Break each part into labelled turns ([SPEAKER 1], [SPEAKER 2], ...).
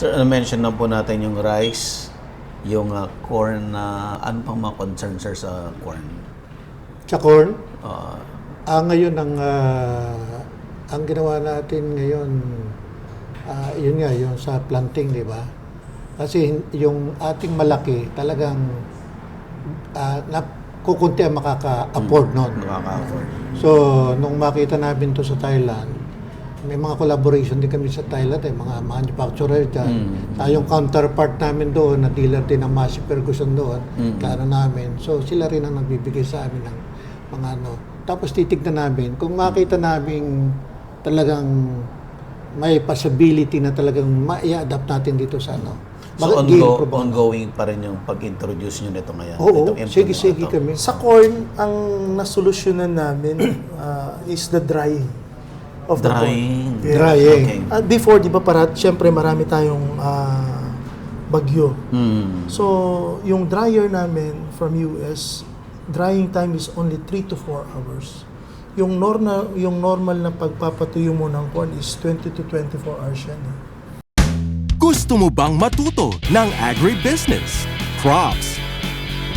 [SPEAKER 1] Sir, mention na po natin yung rice, yung corn na ano pang mga concern, sir, sa corn?
[SPEAKER 2] Sa corn,
[SPEAKER 1] Uh,
[SPEAKER 2] ngayon ang ginawa natin ngayon, yun nga, yung sa planting, di ba? Kasi yung ating malaki, talagang kukunti ang makaka-afford nun.
[SPEAKER 1] Nakaka-afford.
[SPEAKER 2] So, nung makita namin to sa Thailand, may mga collaboration din kami sa Thailand, mga manufacturer dyan. Yung counterpart namin doon, na dealer din ng Massey Ferguson doon, kaano namin. So, sila rin ang nagbibigay sa amin ng mga ano. Tapos titignan namin, kung makita namin talagang may possibility na talagang ma-i-adapt natin dito sa ano.
[SPEAKER 1] So, ongoing pa rin yung pag-introduce nyo nito ngayon?
[SPEAKER 2] Oo, sige kami.
[SPEAKER 3] Sa corn, ang nasolusyonan namin is the drying of the corn.
[SPEAKER 1] Drying.
[SPEAKER 2] Drying.
[SPEAKER 1] Okay.
[SPEAKER 3] Before, di ba, syempre marami tayong bagyo. So, yung dryer namin from US, drying time is only 3 to 4 hours. Yung normal na pagpapatuyo mo ng corn is 20 to 24 hours yan.
[SPEAKER 4] Gusto mo bang matuto ng agribusiness, crops,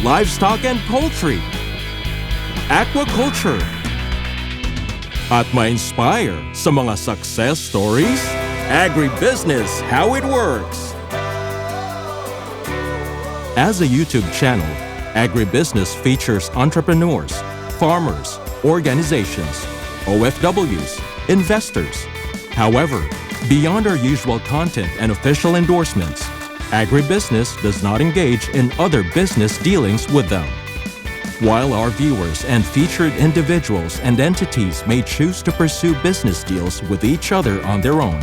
[SPEAKER 4] livestock and poultry, aquaculture, at ma-inspire sa mga success stories? Agribusiness, how it works! As a YouTube channel, Agribusiness features entrepreneurs, farmers, organizations, OFWs, investors. However, beyond our usual content and official endorsements, Agribusiness does not engage in other business dealings with them. While our viewers and featured individuals and entities may choose to pursue business deals with each other on their own,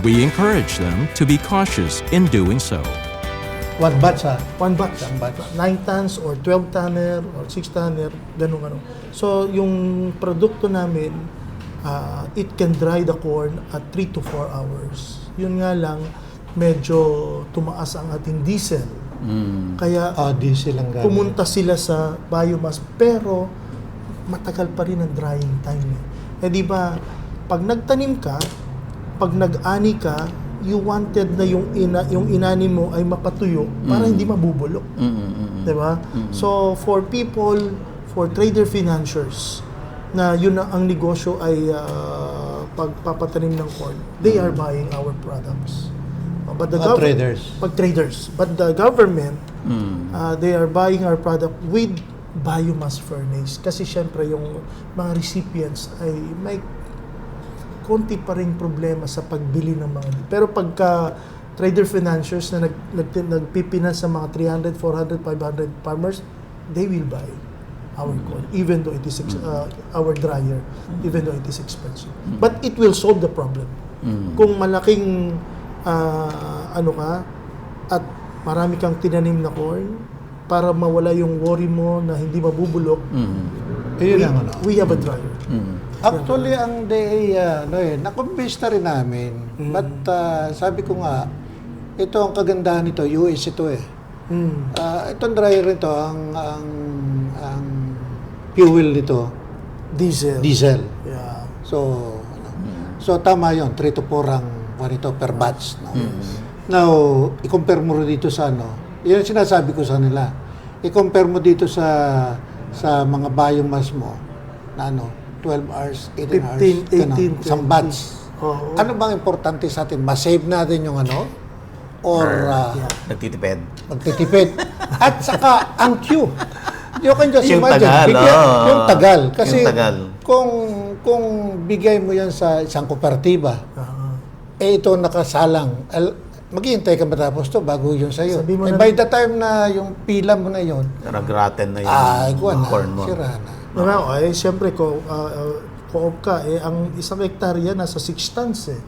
[SPEAKER 4] we encourage them to be cautious in doing so.
[SPEAKER 2] One batch, ha?
[SPEAKER 3] One batch. 9 tons or 12 tonner or 6 tonner, ganun. So, yung produkto namin, it can dry the corn at 3 to 4 hours. Yun nga lang, medyo tumaas ang ating diesel. Kaya,
[SPEAKER 2] Diesel ang gamit.
[SPEAKER 3] pumunta sila sa biomass, pero matagal pa rin ang drying time. Di ba, pag nagtanim ka, pag nag-ani ka, you wanted na yung inani mo ay mapatuyo para hindi mabubulok. Diba? So, for people, for trader financiers, na yun ang negosyo ay pagpapatanim ng corn, they are buying our products. But the
[SPEAKER 2] traders.
[SPEAKER 3] Traders. But the government, they are buying our product with biomass furnace. Kasi syempre yung mga recipients ay may konti pa rin problema sa pagbili ng mga. Pero pagka trader financiers na nagpipinan sa mga 300, 400, 500 farmers, they will buy our corn, even though it is our dryer, even though it is expensive. But it will solve the problem. Kung malaking ano ka at marami kang tinanim na corn, para mawala yung worry mo na hindi mabubulok, we have a dryer.
[SPEAKER 2] Actually, ang nakumbis na rin namin. But sabi ko nga, ito ang kagandahan nito, US ito eh. Itong dryer nito, ang fuel nito, diesel.
[SPEAKER 3] Yeah.
[SPEAKER 2] So tama yon, 3 to 4 ang ganito per batch. No? Now, i-compare mo dito sa yun sinasabi ko sa nila. I-compare mo dito sa mga biomass mo na 12 hours, 18 hours,
[SPEAKER 3] 15, 18,
[SPEAKER 2] isang batch. Ano bang importante sa atin? Ma-save natin yung or
[SPEAKER 1] Nagtitipid.
[SPEAKER 2] magtitipid. At saka ang queue. You can just
[SPEAKER 1] Yung
[SPEAKER 2] imagine.
[SPEAKER 1] tagal,
[SPEAKER 2] Yung tagal. Kasi
[SPEAKER 1] yung tagal.
[SPEAKER 2] kung bigay mo yan sa isang kooperatiba, ito nakasalang. Maghihintay ka matapos to bago yun sa'yo. By the time na yung pila mo na yun,
[SPEAKER 1] Nagraten na yung corn mo.
[SPEAKER 2] sira na.
[SPEAKER 3] Siyempre, co-op ka, ang isang hektarya nasa 6 tons eh.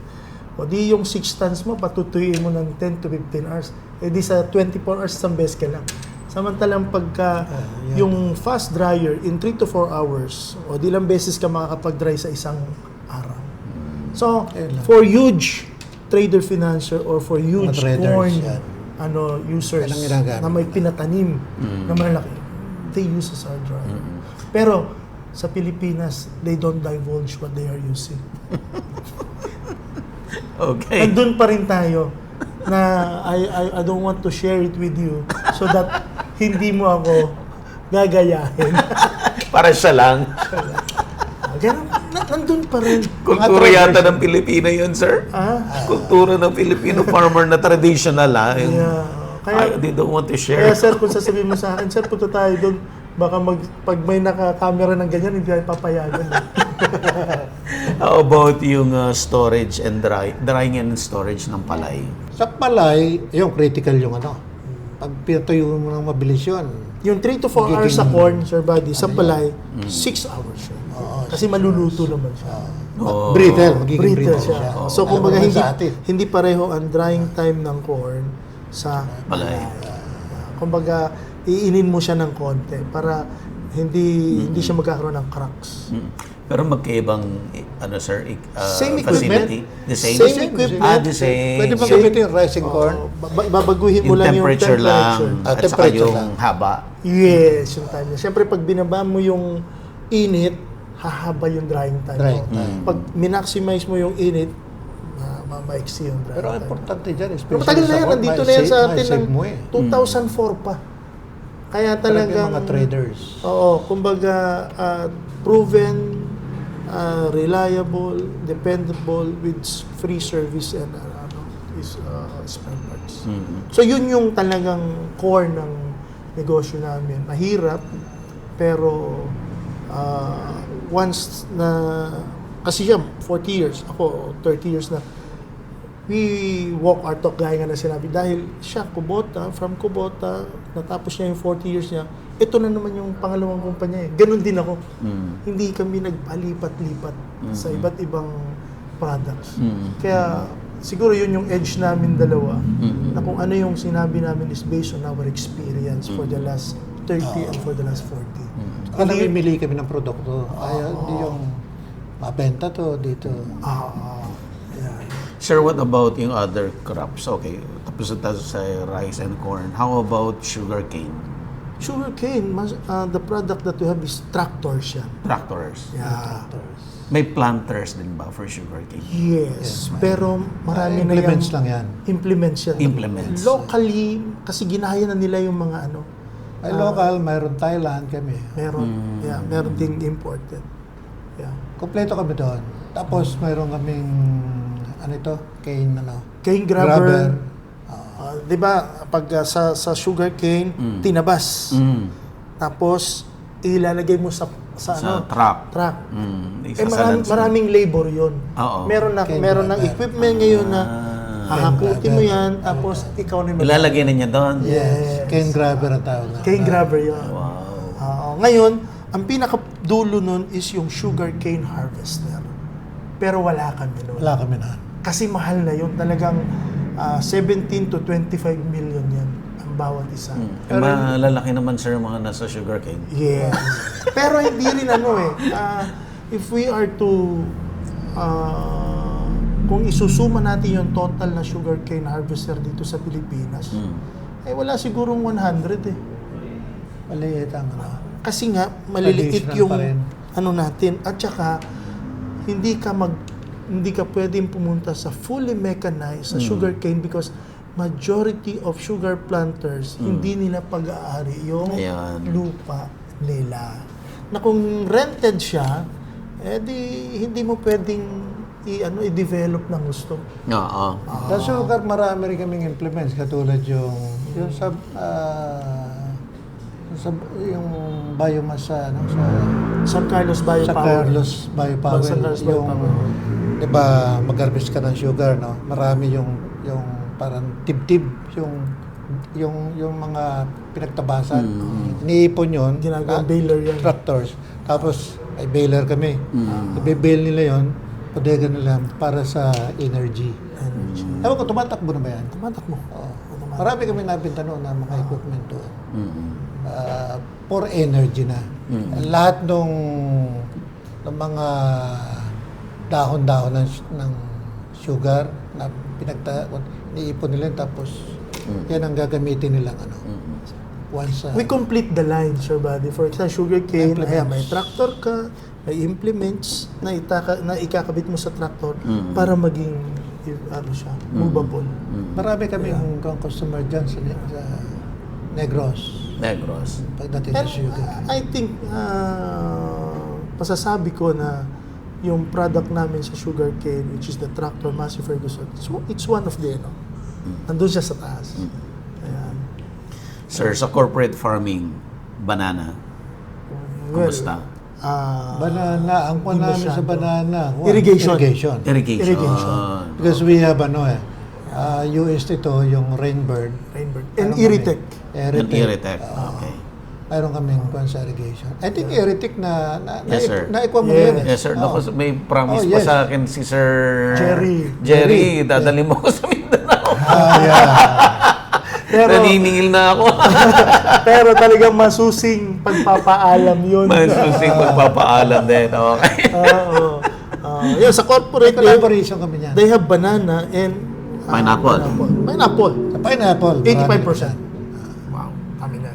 [SPEAKER 3] O di yung 6 tons mo, patutuyuin mo ng 10 to 15 hours. Di sa 24 hours, isang beses ka lang. Samantalang pagka yung fast dryer, in 3 to 4 hours, o di lang beses ka makakapag-dry sa isang araw. So, for huge trader financier or for huge corn users na may pinatanim na malaki, they use our dryer. Pero sa Pilipinas, they don't divulge what they are using.
[SPEAKER 1] Okay.
[SPEAKER 3] Nandun pa rin tayo. na I don't want to share it with you so that hindi mo ako gagayahin.
[SPEAKER 1] Para siya lang.
[SPEAKER 3] Ganun, nandun pa rin.
[SPEAKER 1] Kultura yata ng Pilipino yun, sir.
[SPEAKER 3] Ah,
[SPEAKER 1] Kultura ng Filipino farmer na traditional, ha? Yung,
[SPEAKER 3] yeah. Kaya,
[SPEAKER 1] they don't want to share.
[SPEAKER 3] kaya sir, kung sasabihin mo sa akin, sir, punta tayo doon. Baka pag may naka-camera ng ganyan, hindi tayo papayagan.
[SPEAKER 1] How about yung storage and drying and storage ng palay?
[SPEAKER 2] Sa palay, yung critical yung ano. Pag pinatuyo mo ng mabilis yun,
[SPEAKER 3] Yung 3 to 4 hours sa corn, Sir Buddy, sa palay, 6 hours siya. Kasi maluluto naman siya.
[SPEAKER 1] Oh.
[SPEAKER 2] magiging
[SPEAKER 3] Brittle
[SPEAKER 2] brittle
[SPEAKER 3] siya.
[SPEAKER 2] siya.
[SPEAKER 3] So, kumbaga,
[SPEAKER 2] Ano naman sa atin?
[SPEAKER 3] hindi pareho ang drying time ng corn sa
[SPEAKER 1] Palay.
[SPEAKER 3] Kumbaga, iinin mo siya ng konti para hindi siya magkakaroon ng cracks.
[SPEAKER 1] Pero magkaibang, ano sir,
[SPEAKER 3] Same
[SPEAKER 1] facility?
[SPEAKER 3] equipment.
[SPEAKER 1] The same?
[SPEAKER 3] Same equipment.
[SPEAKER 1] The same.
[SPEAKER 2] Pwede ba gamitin yung rising corn?
[SPEAKER 3] Babaguhin mo
[SPEAKER 1] Yung
[SPEAKER 3] lang yung
[SPEAKER 1] temperature lang,
[SPEAKER 3] temperature.
[SPEAKER 1] at saka
[SPEAKER 2] Temperature
[SPEAKER 1] yung
[SPEAKER 2] lang.
[SPEAKER 1] haba.
[SPEAKER 3] Yes, yung time niya. Siyempre, pag binaba mo yung init, hahaba yung drying time
[SPEAKER 2] Drying
[SPEAKER 3] mo.
[SPEAKER 2] time.
[SPEAKER 3] Pag minaximize mo yung init, maiksi yung drying
[SPEAKER 2] Pero ang
[SPEAKER 3] time.
[SPEAKER 2] importante dyan,
[SPEAKER 3] Pero
[SPEAKER 2] especially
[SPEAKER 3] matagal na
[SPEAKER 2] sa
[SPEAKER 3] yan,
[SPEAKER 2] corn,
[SPEAKER 3] nandito na yan sa atin ng
[SPEAKER 2] mo eh.
[SPEAKER 3] 2004 pa. Kaya
[SPEAKER 2] Talagang
[SPEAKER 3] talagang...
[SPEAKER 2] mga traders.
[SPEAKER 3] Oo, kumbaga, proven, reliable, dependable, with free service and spare parts. So yun yung talagang core ng negosyo namin. Mahirap, pero once na, kasi siya 40 years, ako 30 years na, we walk our talk, gaya nga na sinabi, dahil siya, from Kubota, natapos niya yung 40 years niya, ito na naman yung pangalawang kumpanya eh. Ganon din ako. Hindi kami nagpalipat-lipat sa iba't ibang products. Kaya siguro yun yung edge namin dalawa, na kung ano yung sinabi namin is based on our experience for the last 30 and for the last 40.
[SPEAKER 2] Kaya namimili kami ng produkto. Kaya hindi yung mabenta to dito.
[SPEAKER 3] Yeah.
[SPEAKER 1] Sir, what about yung other crops? Okay, tapos na tayo sa rice and corn. How about sugarcane?
[SPEAKER 3] Sugarcane, the product that we have is tractors yan.
[SPEAKER 1] Tractors.
[SPEAKER 3] Yeah.
[SPEAKER 1] May planters din ba for sugarcane?
[SPEAKER 3] Yes, pero marami na
[SPEAKER 2] Implements
[SPEAKER 3] yung
[SPEAKER 2] lang yan.
[SPEAKER 3] implements yan.
[SPEAKER 1] Implements.
[SPEAKER 3] Locally, kasi ginaya na nila yung mga ano.
[SPEAKER 2] Ay local, mayroon Thailand kami.
[SPEAKER 3] Meron, yeah, meron ding imported. Yeah.
[SPEAKER 2] Kompleto kami doon. Tapos mayroon kaming, ano ito? Cane, ano?
[SPEAKER 3] Cane grabber. 'Di ba pag sa sugar cane, tinabas. Tapos ilalagay mo sa ano?
[SPEAKER 1] Truck.
[SPEAKER 3] Truck.
[SPEAKER 1] Isasalan sa-
[SPEAKER 3] Maraming labor 'yon.
[SPEAKER 1] Oo.
[SPEAKER 3] Meron ng equipment ngayon na hahakutin mo 'yan tapos ikaw na
[SPEAKER 1] Ilalagay na niya doon?
[SPEAKER 3] Yes.
[SPEAKER 2] Cane grabber ang tawag na.
[SPEAKER 3] Cane grabber 'yon.
[SPEAKER 1] Wow.
[SPEAKER 3] Ngayon, ang pinakadulo nun is yung sugar cane harvester. Pero wala kami nun.
[SPEAKER 2] Wala kami na.
[SPEAKER 3] Kasi mahal na yun. Talagang 17 to 25 million yan ang bawat isa.
[SPEAKER 1] Malalaki naman sir mga nasa sugarcane.
[SPEAKER 3] Yes. Pero hindi rin ano eh. If we are to... kung isusuma natin yung total na sugarcane harvester dito sa Pilipinas, eh wala sigurong 100 eh.
[SPEAKER 2] Maliit ang ano.
[SPEAKER 3] Kasi nga, maliliit
[SPEAKER 2] Traditional
[SPEAKER 3] yung
[SPEAKER 2] pa rin.
[SPEAKER 3] ano natin. At saka, hindi ka pwedeng pumunta sa fully mechanized sa sugarcane because majority of sugar planters, hindi nila pag-aari yung
[SPEAKER 1] Ayan.
[SPEAKER 3] lupa nila. Na kung rented siya, hindi mo pwedeng i-develop ng gusto.
[SPEAKER 1] Oo.
[SPEAKER 2] Sa sugar, marami rin kaming implements katulad yung yung biomass sa
[SPEAKER 3] San Carlos Biopower.
[SPEAKER 2] San Carlos Biopower.
[SPEAKER 3] San Carlos
[SPEAKER 2] Yung,
[SPEAKER 3] Biopower.
[SPEAKER 2] 'di ba, mag-harvest ka ng sugar, no? Marami yung parang tib-tib yung mga pinagtabasan. Iniipon yun.
[SPEAKER 3] Ginagawang baler yan.
[SPEAKER 2] Tractors. Tapos ay baler kami. Ibe-bale nila yon, bodega nila para sa energy. Ewan ko, tumatakbo na ba yan?
[SPEAKER 3] Tumatak mo.
[SPEAKER 2] Oo. Marami kami nabenta noon na mga equipment doon. For energy na. Lahat ng mga dahon-dahon ng sugar na iniipon nila tapos yan ang gagamitin nilang ano. Once
[SPEAKER 3] We complete the line, Sir Buddy. For example, sugarcane,
[SPEAKER 2] Implements.
[SPEAKER 3] ayan, may tractor ka, may implements na ikakabit mo sa tractor para maging ano siya, movable.
[SPEAKER 2] Marami kaming customer dyan sa Negros.
[SPEAKER 1] Negros.
[SPEAKER 2] Pagdating sa
[SPEAKER 3] And
[SPEAKER 2] sugar.
[SPEAKER 3] I think, pasasabi ko na yung product namin sa sugarcane, which is the Tractor Massey Ferguson, it's one of the, nandun siya sa taas. Ayan.
[SPEAKER 1] Sir, sa corporate farming, banana, kumusta?
[SPEAKER 2] Banana, ang kuha
[SPEAKER 3] Hindi
[SPEAKER 2] namin sa
[SPEAKER 3] masyado.
[SPEAKER 2] banana.
[SPEAKER 3] Irrigation.
[SPEAKER 1] Irrigation.
[SPEAKER 2] Because we have UST to, yung Rainbird.
[SPEAKER 3] Rainbird.
[SPEAKER 2] Meron
[SPEAKER 3] And
[SPEAKER 2] kami.
[SPEAKER 3] Iritech.
[SPEAKER 1] Yung Iritech. Okay.
[SPEAKER 2] Mayroon kaming kuha sa irrigation. I think Iritech
[SPEAKER 1] Yes, sir.
[SPEAKER 2] na-equip mo
[SPEAKER 3] Yes.
[SPEAKER 2] yun eh.
[SPEAKER 1] Yes, sir. Naku, may promise
[SPEAKER 2] Oh,
[SPEAKER 1] pa
[SPEAKER 2] yes.
[SPEAKER 1] sa akin si Sir
[SPEAKER 3] Jerry.
[SPEAKER 1] Jerry, dadali mo ko sa Mindanao.
[SPEAKER 2] Yeah.
[SPEAKER 3] Pero,
[SPEAKER 1] Naniningil na ako.
[SPEAKER 3] pero talagang masusing pagpapaalam yun.
[SPEAKER 1] Mas susing magpapaalam din. Okay.
[SPEAKER 3] Oo. Yun, sa corporate,
[SPEAKER 2] Collaboration kami niyan.
[SPEAKER 3] they have banana and
[SPEAKER 1] Pineapple.
[SPEAKER 3] Pineapple.
[SPEAKER 2] Sa pineapple.
[SPEAKER 3] 85%.
[SPEAKER 1] Wow.
[SPEAKER 3] Kami na.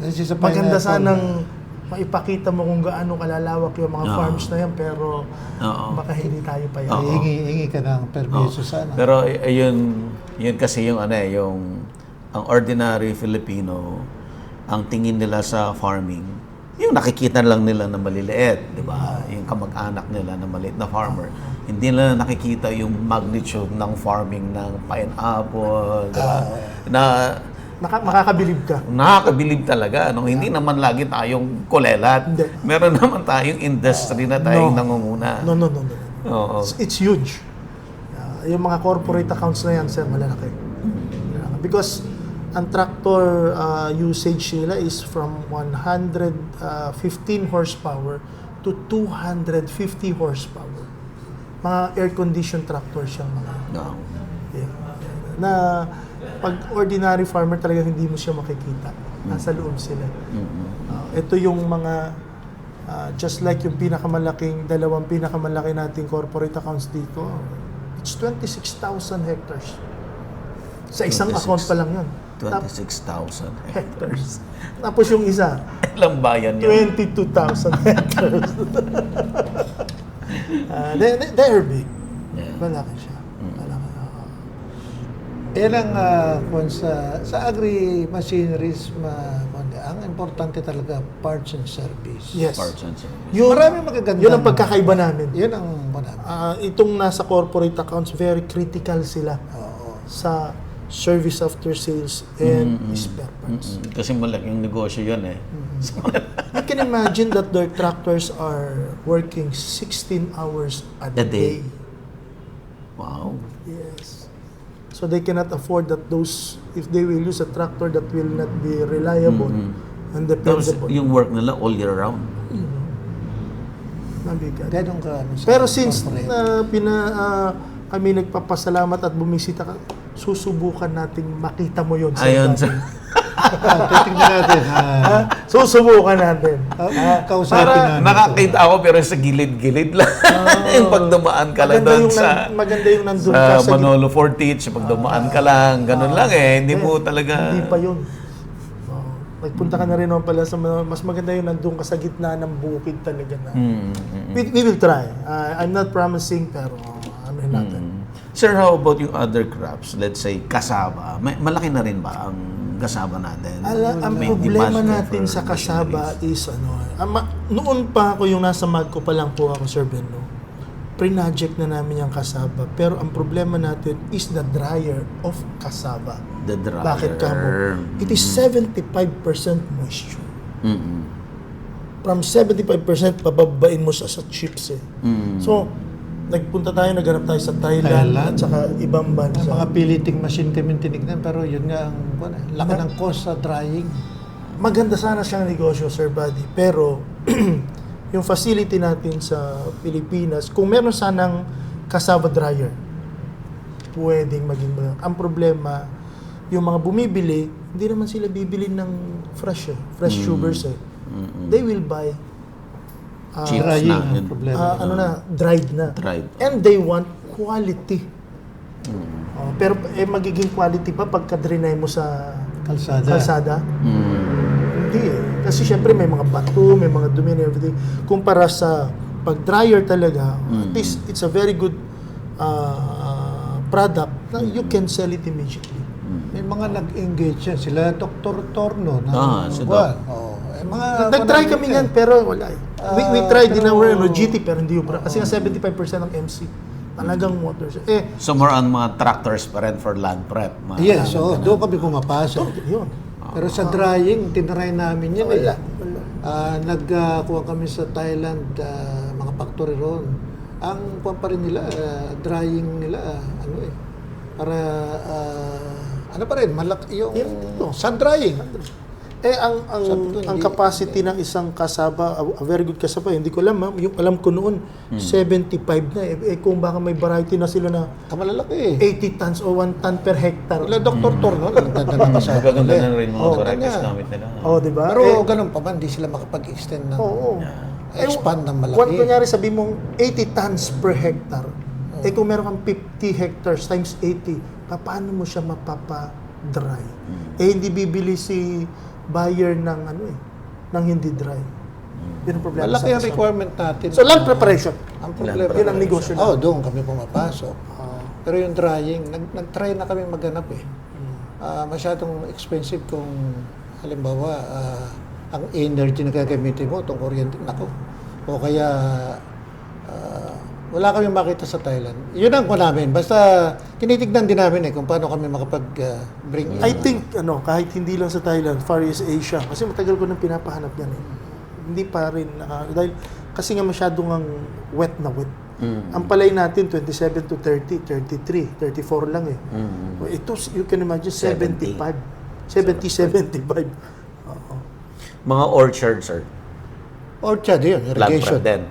[SPEAKER 2] This is a
[SPEAKER 3] Maganda
[SPEAKER 2] pineapple.
[SPEAKER 3] sanang maipakita mo kung gaano kalalawak yung mga
[SPEAKER 1] Oo.
[SPEAKER 3] farms na yan, pero
[SPEAKER 1] Oo.
[SPEAKER 3] baka hindi tayo pa yan.
[SPEAKER 1] Oo.
[SPEAKER 2] Hingi ka ng permiso sana.
[SPEAKER 1] Pero yun kasi yung yung ang ordinary Filipino, ang tingin nila sa farming, yung nakikita lang nila na maliliit, di ba? Yung kamag-anak nila na maliit na farmer. Hindi nila nakikita yung magnitude ng farming ng pineapple, di ba? Na
[SPEAKER 3] Makakabilib ka.
[SPEAKER 1] nakakabilib talaga. No? Hindi naman lagi tayong kulelat.
[SPEAKER 3] Hindi.
[SPEAKER 1] Meron naman tayong industry na tayong nangunguna.
[SPEAKER 3] No.
[SPEAKER 1] Oo.
[SPEAKER 3] It's huge. Yung mga corporate accounts na yan, sir, malalaki. Because ang tractor usage nila is from 115 horsepower to 250 horsepower. Mga air-conditioned tractors yung mga.
[SPEAKER 1] No.
[SPEAKER 3] Yeah. Na pag ordinary farmer talaga hindi mo siya makikita. Nasa loob sila. Ito yung mga just like yung dalawang pinakamalaki nating corporate accounts dito. It's 26,000 hectares. Sa isang
[SPEAKER 1] 26.
[SPEAKER 3] account pa lang yun.
[SPEAKER 1] 26,000
[SPEAKER 3] Hectares. Tapos yung isa,
[SPEAKER 1] Ilang bayan yun?
[SPEAKER 3] 22,000 hectares. They're big.
[SPEAKER 1] Yeah.
[SPEAKER 3] Malaki siya. Malaki.
[SPEAKER 2] Yan ang sa agri-machineries, ang importante talaga parts and service.
[SPEAKER 3] Yes.
[SPEAKER 1] Parts and service.
[SPEAKER 2] Maraming magaganda.
[SPEAKER 3] Yun ang pagkakaiba namin.
[SPEAKER 2] Yun ang
[SPEAKER 3] Itong nasa corporate accounts, very critical sila sa service after sales and spare parts.
[SPEAKER 1] Kasi malaking negosyo yun eh.
[SPEAKER 3] You can imagine that their tractors are working 16 hours a
[SPEAKER 1] A day.
[SPEAKER 3] day.
[SPEAKER 1] Wow.
[SPEAKER 3] Yes. So they cannot afford that if they will use a tractor that will not be reliable and
[SPEAKER 1] Tapos
[SPEAKER 3] dependable.
[SPEAKER 1] yung work nila all year round.
[SPEAKER 3] Mabigat.
[SPEAKER 2] ganun ka.
[SPEAKER 3] Pero since kami nagpapasalamat at bumisita ka, susubukan nating makita mo yun.
[SPEAKER 1] Ayun.
[SPEAKER 2] Titingnan natin.
[SPEAKER 3] Susubukan natin.
[SPEAKER 2] Kausapin natin.
[SPEAKER 1] Nakakita ako pero sa gilid-gilid lang. Yung pagdumaan ka lang doon
[SPEAKER 3] maganda yung nandun
[SPEAKER 1] sa
[SPEAKER 3] ka sa
[SPEAKER 1] Manolo Fortich, pagdumaan ka lang, ganun lang eh. Hindi mo talaga...
[SPEAKER 3] Hindi pa yun. Nagpunta ka na rin naman pala sa mas maganda yung nandun ka sa gitna ng bukid talaga na. We will try. I'm not promising pero ano natin.
[SPEAKER 1] Sir, how about yung other crops? Let's say, kasaba. Malaki na rin ba ang kasaba natin?
[SPEAKER 3] Ang
[SPEAKER 1] May
[SPEAKER 3] problema
[SPEAKER 1] demand
[SPEAKER 3] natin
[SPEAKER 1] for
[SPEAKER 3] sa kasaba
[SPEAKER 1] machineries.
[SPEAKER 3] is noon pa ako yung nasa Magco pa lang po ako, Sir Benno. Pre-project na namin yung kasaba. Pero ang problema natin is the dryer of kasaba.
[SPEAKER 1] The dryer.
[SPEAKER 3] Bakit ka mo? It is 75% moisture. From 75% pababain mo sa chips eh. So, nagpunta tayo, naghanap tayo sa Thailand at saka ibang bansa.
[SPEAKER 2] Mga piliting machine kami tinignan, pero yun nga ang laki ng cost sa drying.
[SPEAKER 3] Maganda sana siyang negosyo, Sir Buddy. Pero, yung facility natin sa Pilipinas, kung meron sanang cassava dryer, pwedeng maging maganda. Ang problema, yung mga bumibili, hindi naman sila bibili ng fresh tubers eh. They will buy
[SPEAKER 1] Chips
[SPEAKER 2] Drying
[SPEAKER 1] na.
[SPEAKER 2] ang
[SPEAKER 1] Yun.
[SPEAKER 2] problema.
[SPEAKER 3] dried na.
[SPEAKER 1] Dried.
[SPEAKER 3] And they want quality. Pero magiging quality pa pagka-drenay mo sa kalsada? Hindi eh. Kasi syempre may mga bato, may mga dumi and everything. Kumpara sa pag-dryer talaga, at least it's a very good product na you can sell it immediately.
[SPEAKER 2] May mga nag-engage yan. Sila Dr. Torno.
[SPEAKER 1] Si
[SPEAKER 2] Buwan. Mga
[SPEAKER 3] Nag-try kami yan, pero wala eh. We tried din our GT, pero hindi ubra. Kasi nga 75% ng MC, talagang water.
[SPEAKER 1] So more on mga tractors pa rin for land prep.
[SPEAKER 2] yes, doon kami pumapasok.
[SPEAKER 3] Yun.
[SPEAKER 2] Pero sa drying, tinry namin yan nagkuha kami sa Thailand, mga factory roon. Ang kuha pa rin nila, drying nila, para, ano pa rin, malaki yung sun drying.
[SPEAKER 3] Ang capacity ng isang kasaba, a very good kasaba, hindi ko alam, yung alam ko noon, 75 na kung baka may variety na sila na
[SPEAKER 2] Malalaki
[SPEAKER 3] 80 tons o 1 ton per hectare.
[SPEAKER 2] Wala Dr. Torno, nagtanda na kasama.
[SPEAKER 1] Magaganda na rin mga varieties
[SPEAKER 2] kanya.
[SPEAKER 1] gamit nila.
[SPEAKER 3] Di ba?
[SPEAKER 2] Pero ganun pa man, di sila makapag-extend ng expand ng malaki.
[SPEAKER 3] Kunyari sabi mong 80 tons per hectare, kung meron kang 50 hectares times 80, paano mo siya mapapa-dry? Hindi bibili si buyer ng ng hindi dry. Yun ang problema.
[SPEAKER 2] Malaki ang requirement natin.
[SPEAKER 3] So, land preparation.
[SPEAKER 2] Ang problema.
[SPEAKER 3] Yun ang negosyo natin.
[SPEAKER 2] Doon kami pumapasok. Pero yung drying, nag-try na kami maghanap masyadong expensive kung halimbawa ang energy na gagamitin mo, itong kuryente, nako. O kaya wala kami makita sa Thailand. Yun ang namin. Basta tinitignan din namin kung paano kami makapag-bring in.
[SPEAKER 3] I think, kahit hindi lang sa Thailand, Far East Asia, kasi matagal ko nang pinapahanap yan Hindi pa rin, dahil kasi nga masyadong ang wet na wet. Ang palay natin, 27 to 30, 33, 34 lang Ito, you can imagine, 75. 75.
[SPEAKER 1] Mga orchards, sir.
[SPEAKER 2] Orchard yun, irrigation.
[SPEAKER 1] Land prep din.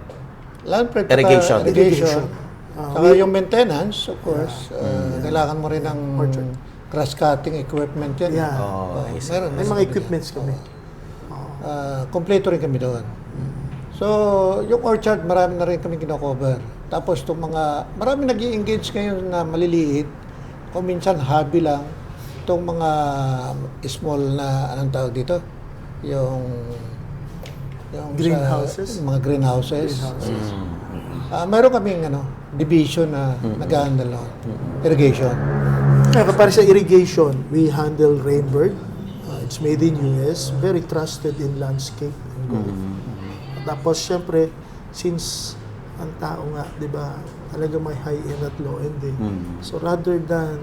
[SPEAKER 2] Land prep,
[SPEAKER 1] Irrigation.
[SPEAKER 2] irrigation. Saka yung maintenance, of course, kailangan mo rin ng grass cutting equipment yan.
[SPEAKER 3] Yeah.
[SPEAKER 2] Meron.
[SPEAKER 3] May mga equipments kami.
[SPEAKER 2] Kompleto rin kami doon. So, yung orchard, marami na rin kami kino-cover. Tapos, marami nag-i-engage ngayon na maliliit. Kung minsan, hobby lang. Itong mga small na, anong tawag dito? Yung
[SPEAKER 3] Greenhouses?
[SPEAKER 2] Mga greenhouses. Meron kaming division na nag-handle nun. Irrigation.
[SPEAKER 3] Para sa irrigation, we handle Rainbird. It's made in US. Very trusted in landscape and golf. Tapos, syempre, since ang tao nga, di ba, talaga may high-end at low-end So, rather than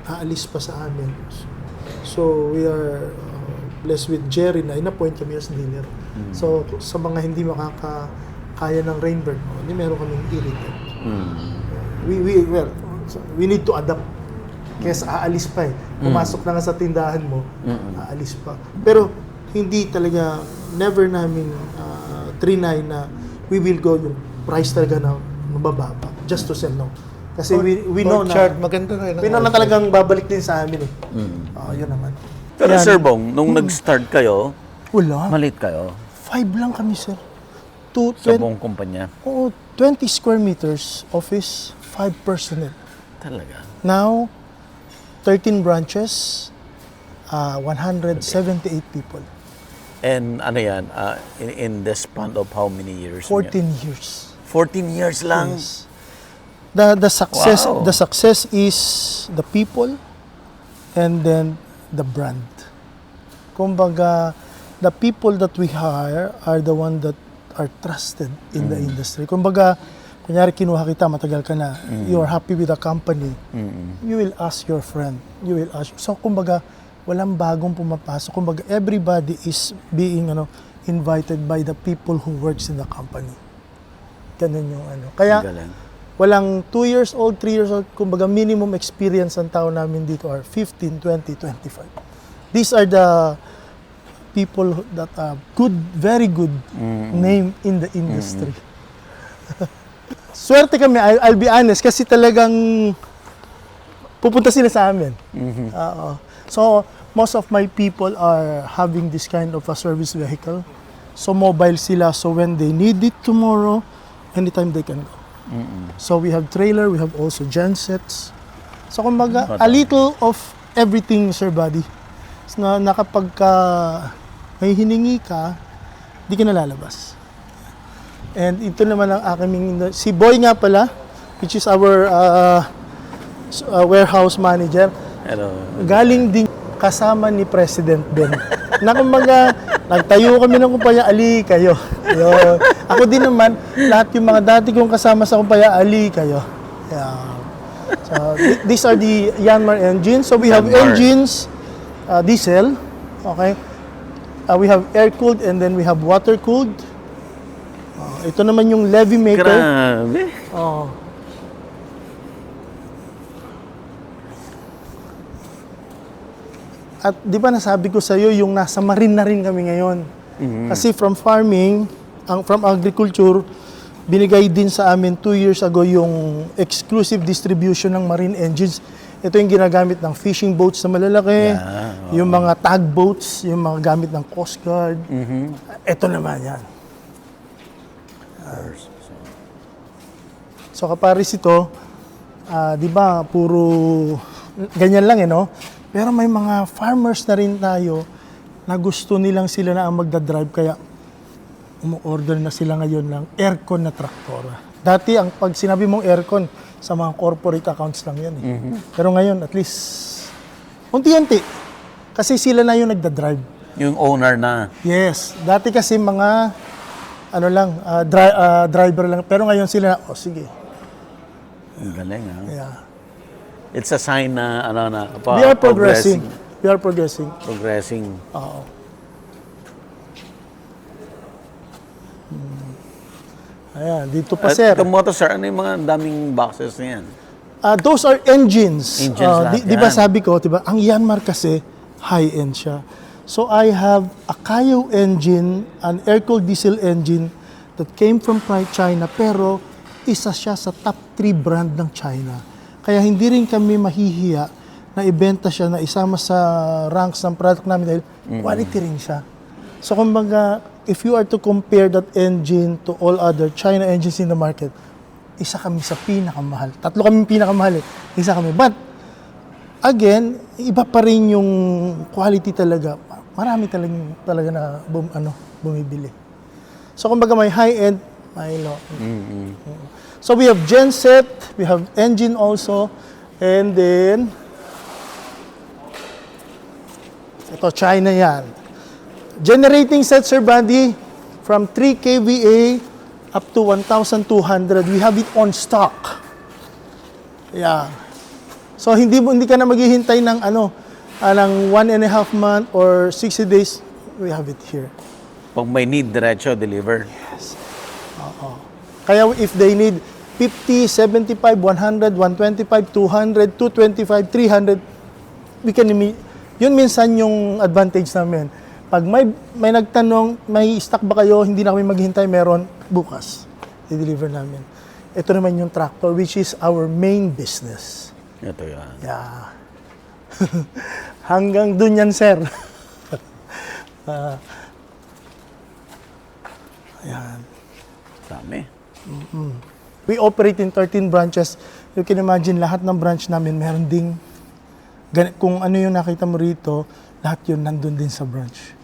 [SPEAKER 3] aalis pa sa amin, so we are blessed with Jerry na in-appoint kami as dealer. So, sa mga hindi makakaya ng Rainbird, hindi meron kaming irrigate. We need to adapt. Kaya aalis pa Pumasok na nga sa tindahan mo, aalis pa. Pero, hindi talaga, never namin trinay na we will go yung price talaga na mabababa just to sell now. Kasi we know
[SPEAKER 2] Orchard,
[SPEAKER 3] na
[SPEAKER 2] maganda rin.
[SPEAKER 3] we know na talagang babalik din sa amin yun naman.
[SPEAKER 1] Pero
[SPEAKER 3] Yan.
[SPEAKER 1] Sir Bong, nung nag-start kayo,
[SPEAKER 3] Wala.
[SPEAKER 1] malit kayo
[SPEAKER 3] 5 lang kami, sir.
[SPEAKER 1] sa buong kumpanya.
[SPEAKER 3] 20 square meters, office, 5 personnel.
[SPEAKER 1] Talaga.
[SPEAKER 3] Now, 13 branches, 178 people.
[SPEAKER 1] And ano yan, in the span of how many years?
[SPEAKER 3] 14 years.
[SPEAKER 1] 14 years lang?
[SPEAKER 3] Yes. The success
[SPEAKER 1] Wow.
[SPEAKER 3] the success is the people and then the brand. Kumbaga, the people that we hire are the one that are trusted in the industry. Kumbaga, kunyari kinuha kita, matagal ka na, you are happy with the company, you will ask your friend, you will ask. So, kumbaga, walang bagong pumapasok. Kumbaga, everybody is being invited by the people who works in the company. Ganun yung Kaya,
[SPEAKER 1] Galing.
[SPEAKER 3] walang 2 years old, 3 years old, kumbaga minimum experience ang tao namin dito are 15, 20, 25. These are the people that are good, very good name in the industry. Swerte kami, I'll be honest, kasi talagang pupunta sila sa amin. So, most of my people are having this kind of a service vehicle. So, mobile sila. So, when they need it tomorrow, anytime they can go. So, we have trailer, we have also gensets. So, kumbaga, a little of everything, Sir Buddy. Na kapag may hiningi ka, di ka nalalabas. And ito naman ang aking, si Boy nga pala, which is our warehouse manager.
[SPEAKER 1] Hello.
[SPEAKER 3] Galing din kasama ni President Ben. Na kumbaga, nagtayo kami ng kumpanya, ali kayo. Yun. Ako din naman, lahat yung mga dati kong kasama sa kumpanya, ali kayo. Yeah. So, these are the Yanmar engines. So we have
[SPEAKER 1] Yanmar.
[SPEAKER 3] engines, diesel, okay? We have air-cooled and then we have water-cooled. Ito naman yung levy maker.
[SPEAKER 1] Grabe.
[SPEAKER 3] Oh. At di ba nasabi ko sa iyo yung nasa marine na rin kami ngayon. Kasi from farming, from agriculture, binigay din sa amin 2 years ago yung exclusive distribution ng marine engines. Ito yung ginagamit ng fishing boats na malalaki, yung mga tugboats, yung mga gamit ng Coast Guard. Ito naman yan. So kaparis ito, di ba, puro ganyan lang no? Pero may mga farmers na rin tayo na gusto nilang sila na ang magdadrive kaya umu-order na sila ngayon ng aircon na traktora. Dati ang pag sinabi mong aircon sa mga corporate accounts lang yan Pero ngayon at least unti-unti kasi sila na yung nagdadrive.
[SPEAKER 1] Yung owner na.
[SPEAKER 3] Yes, dati kasi mga driver lang pero ngayon sila na, sige.
[SPEAKER 1] Ang galing, ha?
[SPEAKER 3] Yeah.
[SPEAKER 1] It's a sign na,
[SPEAKER 3] We are progressing. We are progressing.
[SPEAKER 1] Progressing.
[SPEAKER 3] Oo. Ayan, dito pa sir.
[SPEAKER 1] Itong motor, sir, ano yung mga daming boxes na yan?
[SPEAKER 3] Those are engines.
[SPEAKER 1] Engines lahat
[SPEAKER 3] Di ba
[SPEAKER 1] yan.
[SPEAKER 3] sabi ko, di ba, ang Yanmar kasi high-end siya. So I have a Kayo engine, an air-cooled diesel engine that came from China pero isa siya sa top 3 brand ng China. Kaya hindi rin kami mahihiya na ibenta siya na isama sa ranks ng product namin dahil quality rin siya. So kumbaga, if you are to compare that engine to all other China engines in the market, isa kami sa pinakamahal. Tatlo kami pinakamahal Isa kami. But, again, iba pa rin yung quality talaga. Marami talaga na bumibili. So kumbaga may high-end, may low. So we have genset, we have engine also, and then ito China yan. Generating set, Sir Brandy, from 3 kVA up to 1,200. We have it on stock. Yeah. So hindi ka na maghihintay ng ng 1.5 month or 60 days. We have it here.
[SPEAKER 1] Pag may need, diretso, deliver.
[SPEAKER 3] Kaya if they need 50, 75, 100, 125, 200, 225, 300, we can yun minsan yung advantage namin. Pag may nagtanong, may stock ba kayo, hindi na kami maghintay, meron, bukas. I-deliver namin. Ito naman yung tractor, which is our main business.
[SPEAKER 1] Ito yan.
[SPEAKER 3] Yeah. Hanggang dun yan, sir. Ayan.
[SPEAKER 1] Dami.
[SPEAKER 3] We operate in 13 branches. You can imagine, lahat ng branch namin, meron ding, kung ano yung nakita mo rito, lahat yun nandun din sa branch.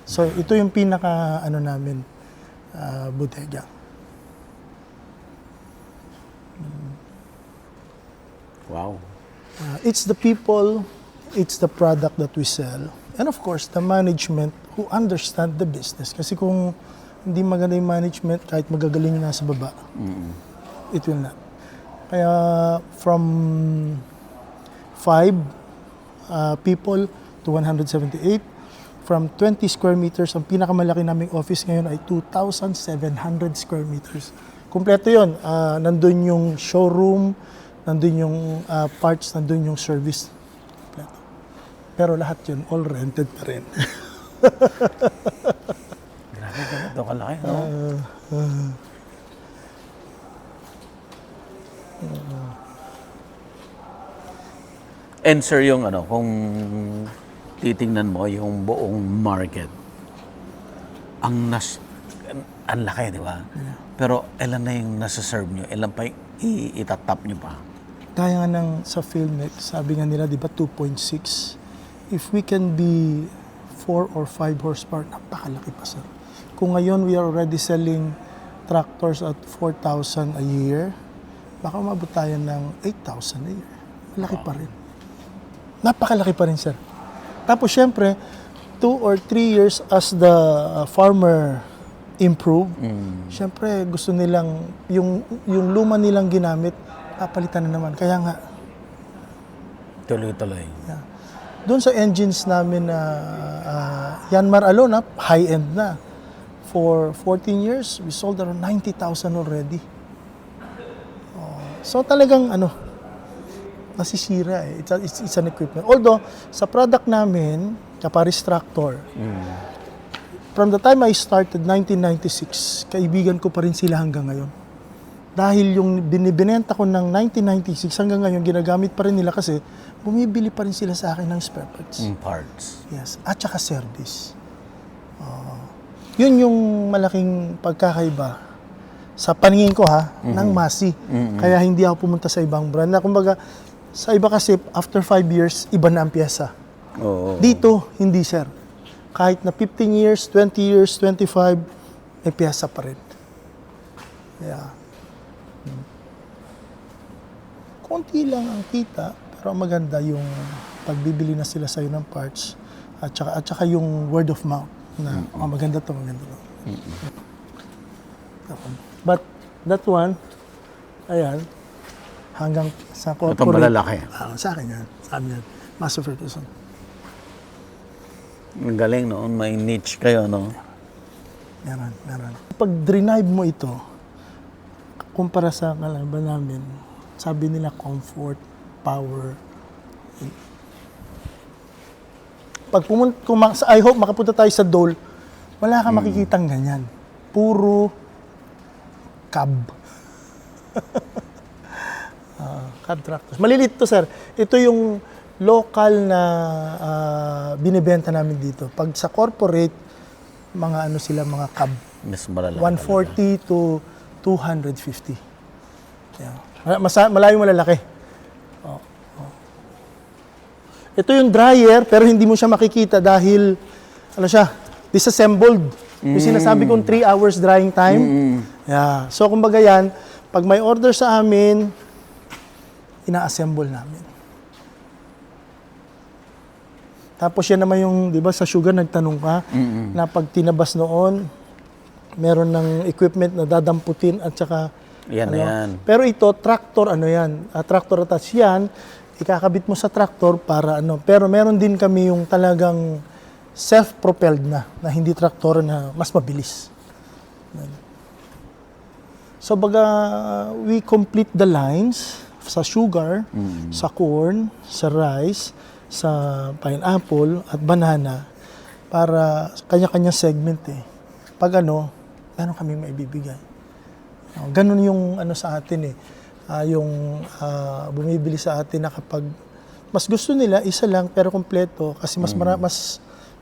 [SPEAKER 3] So, ito yung pinaka, namin, bodega.
[SPEAKER 1] Wow.
[SPEAKER 3] It's the people, it's the product that we sell. And of course, the management who understand the business. Kasi kung hindi maganda yung management, kahit magagaling yung nasa baba, it will not. Kaya from 5 people to 178, from 20 square meters, ang pinakamalaki naming office ngayon ay 2,700 square meters. Kompleto yun. Nandun yung showroom, nandun yung parts, nandun yung service. Kompleto. Pero lahat yun, all rented pa rin.
[SPEAKER 1] Grabe, ganito kalaki, no? And sir, yung kung titingnan mo yung buong market, ang laki, di ba? Pero ilan na yung nasa-serve nyo? Ilan pa yung itatap nyo pa?
[SPEAKER 3] Kaya nga sa Philmex, sabi nga nila, di ba, 2.6. If we can be 4 or 5 horsepower, napakalaki pa, sir. Kung ngayon, we are already selling tractors at 4,000 a year. baka umabot tayo ng 8,000 a year. Malaki pa rin. Napakalaki pa rin, sir. Tapos, syempre, 2 or 3 years as the farmer improve, syempre, gusto nilang, yung luma nilang ginamit, papalitan na naman. Kaya nga,
[SPEAKER 1] Tuloy-tuloy.
[SPEAKER 3] yeah. Doon sa engines namin na Yanmar alone, high-end na. For 14 years, we sold around 90,000 already. So talagang nasisira eh. It's an equipment. Although, sa product namin, Caparis Tractor, from the time I started, 1996, kaibigan ko pa rin sila hanggang ngayon. Dahil yung binibenta ko ng 1996 hanggang ngayon, ginagamit pa rin nila kasi bumibili pa rin sila sa akin ng spare parts.
[SPEAKER 1] Parts.
[SPEAKER 3] Yes. At saka service. Yun yung malaking pagkakaiba sa paningin ko ng Masi. Kaya hindi ako pumunta sa ibang brand. Na kumbaga, sa iba kasi, after 5 years, iba na ang pyesa.
[SPEAKER 1] Oo.
[SPEAKER 3] Dito, hindi sir. Kahit na 15 years, 20 years, 25, may pyesa pa rin. Yeah. Konti lang ang kita, pero maganda yung pagbibili na sila sa'yo ng parts at saka yung word of mouth na maganda to. But that one, ayan, hanggang sa corporate.
[SPEAKER 1] Ito malalaki.
[SPEAKER 3] Sa akin yan. Sa amin yan. Master Ferguson.
[SPEAKER 1] Ang galing noon, may niche kayo, no?
[SPEAKER 3] Meron. Pag drive mo ito, kumpara sa kalaban namin, sabi nila comfort, power. Pag I hope makapunta tayo sa Dole, wala kang makikitang ganyan. Puro cab. Cab tractors. Malilit to, sir. Ito yung local na binibenta namin dito. Pag sa corporate, mga mga cab.
[SPEAKER 1] Mas malalaki.
[SPEAKER 3] 140 to 250. Yeah. Malayo malalaki. Ito yung dryer, pero hindi mo siya makikita dahil, disassembled. Yung sinasabi kong 3 hours drying time. Yeah. So, kumbaga yan, pag may order sa amin, ina-assemble namin. Tapos yan naman yung, di ba, sa sugar nagtanong ka, na pag tinabas noon, meron ng equipment na dadamputin at saka,
[SPEAKER 1] Yan na yan.
[SPEAKER 3] Pero ito, tractor, tractor attach yan, ikakabit mo sa tractor para pero meron din kami yung talagang self-propelled na hindi traktor na mas mabilis. So baga, we complete the lines sa sugar, sa corn, sa rice, sa pineapple at banana para kanya-kanya segment eh. Pag meron kami maibibigay. Ganun yung sa atin eh. Yung bumibili sa atin na kapag mas gusto nila, isa lang pero kompleto kasi mas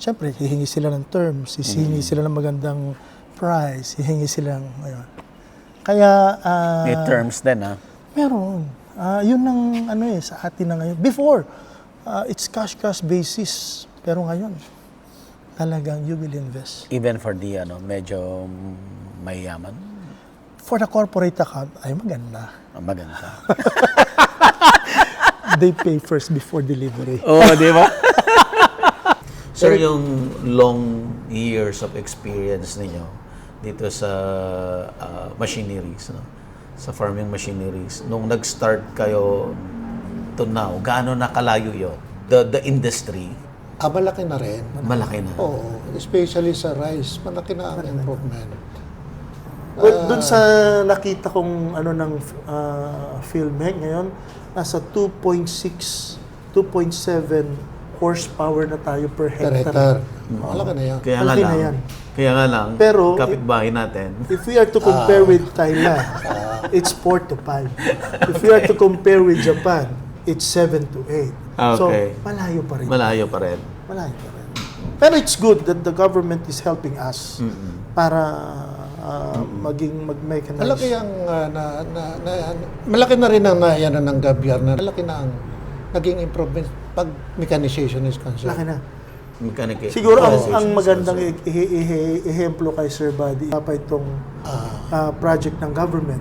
[SPEAKER 3] siyempre, hihingi sila ng terms, hihingi sila ng magandang price, hihingi sila ng, Kaya,
[SPEAKER 1] May terms din, ha?
[SPEAKER 3] meron. Yun ang sa atin na ngayon. Before, it's cash basis. Pero ngayon, talagang you will invest.
[SPEAKER 1] Even for the, medyo mayaman.
[SPEAKER 3] For the corporate account, ay maganda.
[SPEAKER 1] Maganda.
[SPEAKER 3] They pay first before delivery.
[SPEAKER 1] Oo, di ba? Sir, yung long years of experience ninyo dito sa machineries, sa farming machineries, nung nag-start kayo to now, gaano nakalayo yun? The industry,
[SPEAKER 2] Malaki na rin.
[SPEAKER 1] malaki na.
[SPEAKER 2] Oo, especially sa rice, malaki na ang improvement.
[SPEAKER 3] Well, dun sa nakita kong ng film ngayon, nasa 2.6, 2.7 horsepower na tayo per
[SPEAKER 2] Per
[SPEAKER 3] hectare.
[SPEAKER 2] hectare. Malaki na yan.
[SPEAKER 3] Malaki na yan.
[SPEAKER 1] Kaya nga lang,
[SPEAKER 3] Pero,
[SPEAKER 1] kapitbahay natin.
[SPEAKER 3] If we are to compare with Thailand, it's 4 to 5. If we are to compare with Japan, it's 7 to 8. So,
[SPEAKER 1] Okay.
[SPEAKER 3] malayo pa rin.
[SPEAKER 1] Malayo pa rin.
[SPEAKER 3] Malayo pa rin. Pero it's good that the government is helping us para mag-mechanize.
[SPEAKER 2] Malaki ang malaki na rin ang yan ng gobyerno. Malaki na ang naging improvement pag mechanization is concerned.
[SPEAKER 3] Laki na.
[SPEAKER 1] Mechanic.
[SPEAKER 3] Siguro ang magandang ehemplo kay Sir Buddy pa itong project ng government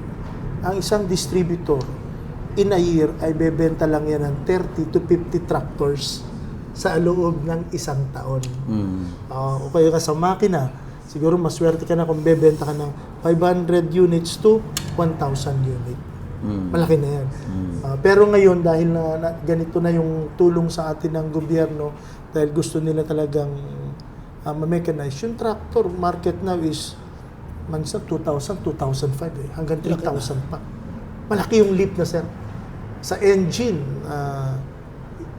[SPEAKER 3] ang isang distributor in a year ay bebenta lang yan ng 30 to 50 tractors sa loob ng isang taon. O kaya ka sa makina, siguro maswerte ka na kung bebenta ka ng 500 units to 1,000 unit. Malaki na yan. Pero ngayon, dahil na ganito na yung tulong sa atin ng gobyerno, dahil gusto nila talagang ma-mechanize, yung tractor market now is mansa 2,000, 2,005 hanggang 3,000 pa. Malaki yung leap na, sir. Sa engine,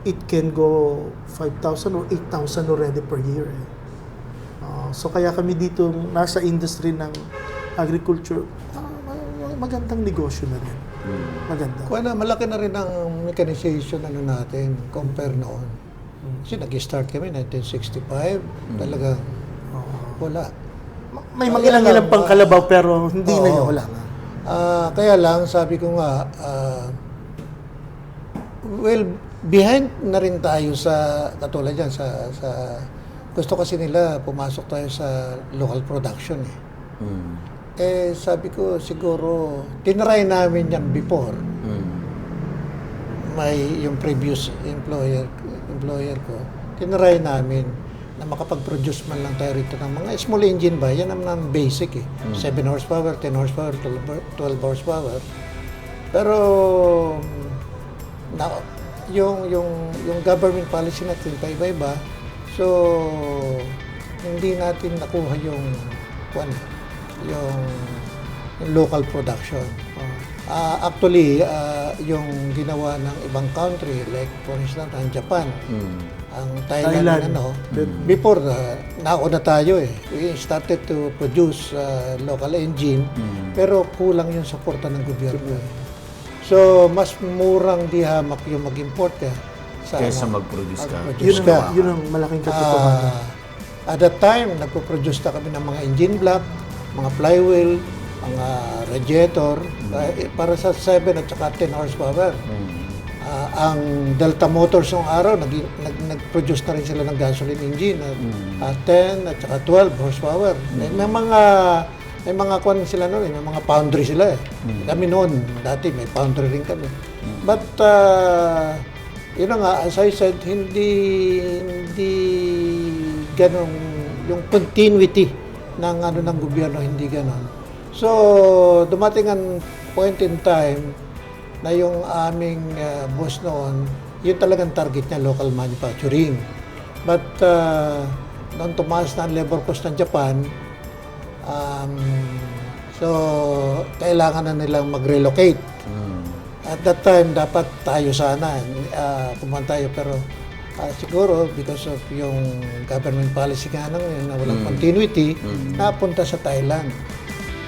[SPEAKER 3] it can go 5,000 or 8,000 already per year. So kaya kami dito, nasa industry ng agriculture, magandang negosyo na rin. Maganda.
[SPEAKER 2] Kaya malaki na rin ang mechanization natin compare noon. Kasi nag-start kami 1965, talagang wala.
[SPEAKER 3] May mga ilang pang kalabaw pero hindi na yun, wala na.
[SPEAKER 2] Kaya lang, sabi ko nga, well, behind na rin tayo sa, katulad yan, sa gusto kasi nila, pumasok tayo sa local production eh. Sabi ko, siguro, tinry namin yan before. May, yung previous employer ko, tinry namin na makapag-produce man lang tayo rito ng mga small engine ba, yan naman ang basic eh. 7 horsepower, 10 horsepower, 12 horsepower. Pero, yung government policy natin paiba-iba, so hindi natin nakuha yung local production. Actually, yung ginawa ng ibang country, like for instance, ang Japan, ang Thailand. Before, nauna tayo eh. We started to produce local engine, pero kulang yung suporta ng gobyerno. So, mas murang dihamak yung mag-import ka
[SPEAKER 1] Kesa mag-produce ka.
[SPEAKER 3] Yun ang malaking katotohanan.
[SPEAKER 2] At that time, nagpo-produce na kami ng mga engine block, mga flywheel, mga radiator, para sa 7 at saka 10 horsepower. Ang Delta Motors noong araw, nag-produce na rin sila ng gasoline engine at 10 at saka 12 horsepower. May mga kwan sila noon, may mga foundry sila eh. Kami noon, dati may foundry rin kami. But, yun na nga, as I said, hindi ganong, yung continuity ng ng gobyerno, hindi ganon. So, dumating ang point in time na yung aming boss noon, yun talagang target niya, local manufacturing. But, noong tumaas na ang labor cost ng Japan, so, kailangan na nilang mag-relocate. At that time, dapat tayo sana, pumunta tayo, pero siguro, because of yung government policy nga nang yun, na walang continuity, napunta sa Thailand.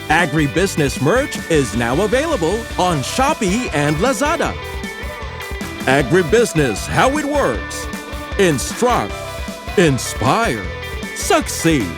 [SPEAKER 4] Agribusiness merch is now available on Shopee and Lazada. Agribusiness, how it works. Instruct, inspire, succeed.